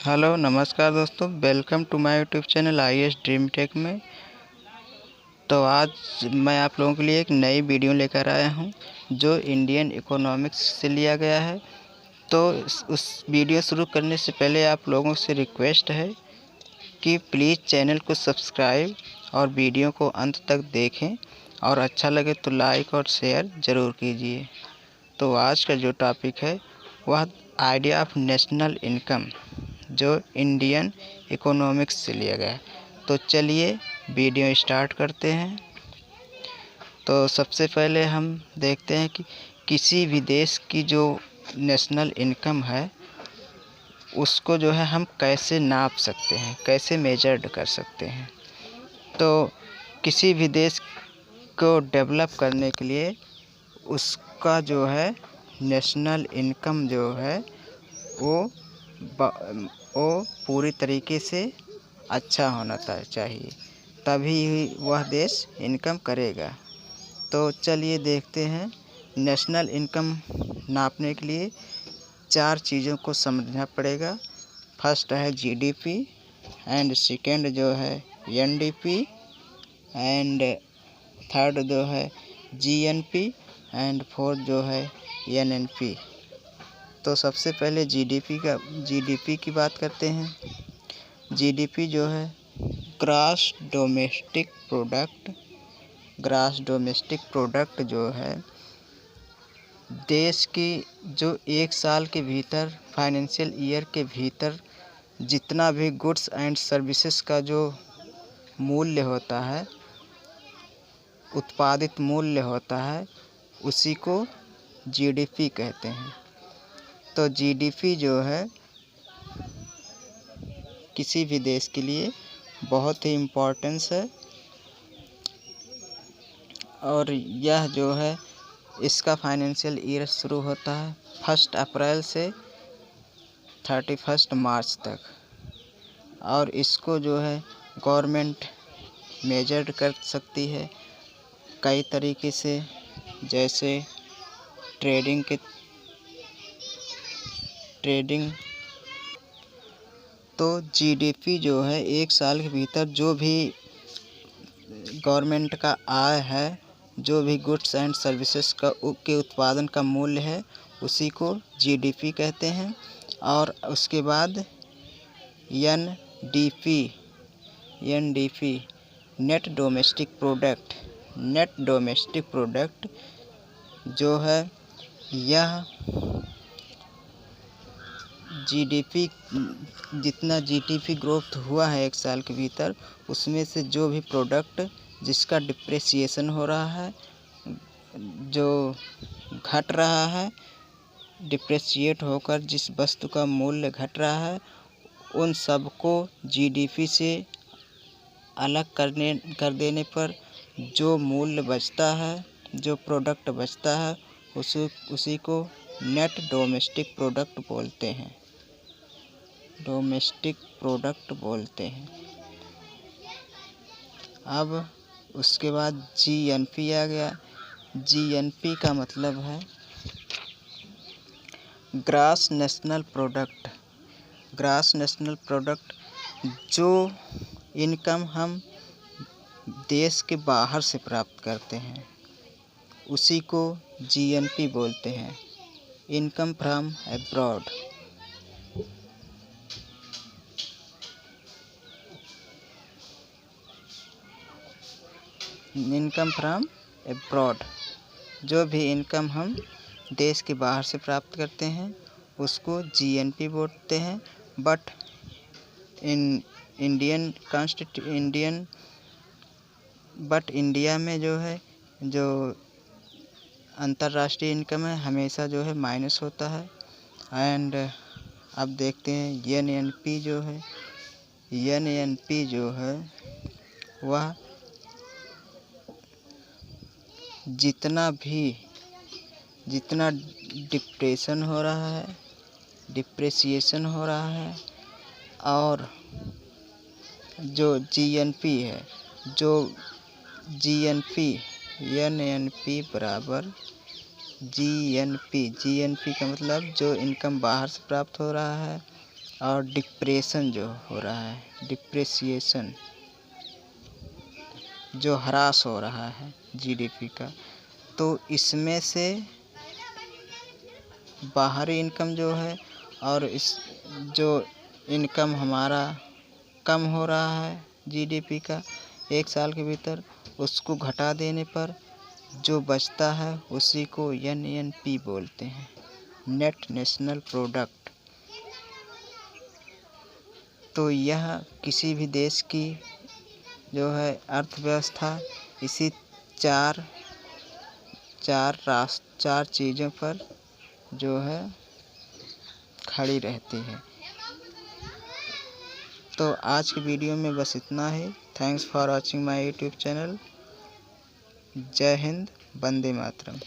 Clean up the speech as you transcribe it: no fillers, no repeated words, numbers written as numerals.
Hello नमस्कार दोस्तों, welcome to my YouTube channel IAS dream tech में। तो आज मैं आप लोगों के लिए एक नई वीडियो लेकर आया हूं जो इंडियन इकोनॉमिक्स से लिया गया है। तो उस वीडियो शुरू करने से पहले आप लोगों से रिक्वेस्ट है कि प्लीज़ चैनल को सब्सक्राइब और वीडियो को अंत तक देखें और अच्छा लगे तो लाइक और शेयर ज़रूर कीजिए। तो आज का जो टॉपिक है वह आइडिया ऑफ नेशनल इनकम जो इंडियन इकोनॉमिक्स से लिया गया है। तो चलिए वीडियो स्टार्ट करते हैं। तो सबसे पहले हम देखते हैं कि किसी भी देश की जो नेशनल इनकम है उसको जो है हम कैसे नाप सकते हैं, कैसे मेजर्ड कर सकते हैं। तो किसी भी देश को डेवलप करने के लिए उसका जो है नेशनल इनकम जो है वो पूरी तरीके से अच्छा होना चाहिए, तभी वह देश इनकम करेगा। तो चलिए देखते हैं। नेशनल इनकम नापने के लिए 4 चीज़ों को समझना पड़ेगा। फर्स्ट है GDP एंड सेकेंड जो है NDP एंड थर्ड जो है GNP एंड फोर्थ जो है NNP। तो सबसे पहले GDP की बात करते हैं। GDP जो है ग्रॉस डोमेस्टिक प्रोडक्ट जो है देश की जो एक साल के भीतर फाइनेंशियल ईयर के भीतर जितना भी गुड्स एंड सर्विसेज का जो मूल्य होता है, उत्पादित मूल्य होता है, उसी को GDP कहते हैं। तो GDP जो है किसी भी देश के लिए बहुत ही इम्पोर्टेंस है और यह जो है इसका फाइनेंशियल ईयर शुरू होता है 1 अप्रैल से 31 मार्च तक। और इसको जो है गवर्नमेंट मेजर कर सकती है कई तरीके से, जैसे ट्रेडिंग तो GDP जो है एक साल के भीतर जो भी गवर्नमेंट का आय है, जो भी गुड्स एंड सर्विसेज के उत्पादन का मूल्य है, उसी को GDP कहते हैं। और उसके बाद NDP नेट डोमेस्टिक प्रोडक्ट जो है यह GDP जितना GDP ग्रोथ हुआ है एक साल के भीतर, उसमें से जो भी प्रोडक्ट जिसका डिप्रेसिएशन हो रहा है, जो घट रहा है, डिप्रेशिएट होकर जिस वस्तु का मूल्य घट रहा है, उन सब को GDP से अलग कर देने पर जो मूल्य बचता है, जो प्रोडक्ट बचता है, उसी को नेट डोमेस्टिक प्रोडक्ट बोलते हैं। अब उसके बाद GNP आ गया। GNP का मतलब है ग्रॉस नेशनल प्रोडक्ट। जो इनकम हम देश के बाहर से प्राप्त करते हैं उसी को GNP बोलते हैं, इनकम फ्रॉम अब्रॉड। जो भी इनकम हम देश के बाहर से प्राप्त करते हैं उसको GNP बोलते हैं। बट इंडिया में जो है, जो अंतर्राष्ट्रीय इनकम है, हमेशा जो है माइनस होता है। एंड अब देखते हैं NNP जो है वह जितना डिप्रेसिएशन हो रहा है और जो GNP है, जो NNP बराबर GNP का मतलब जो इनकम बाहर से प्राप्त हो रहा है और डिप्रेशन जो हो रहा है, डिप्रेसिएशन जो ह्रास हो रहा है जीडीपी का, तो इसमें से बाहरी इनकम जो है और इस जो इनकम हमारा कम हो रहा है जीडीपी का 1 साल के भीतर, उसको घटा देने पर जो बचता है उसी को एनएनपी बोलते हैं, नेट नेशनल प्रोडक्ट। तो यह किसी भी देश की जो है अर्थव्यवस्था इसी चार चीज़ों पर जो है खड़ी रहती है। तो आज की वीडियो में बस इतना ही। Thanks for watching my YouTube channel. जय हिंद, वंदे मातरम।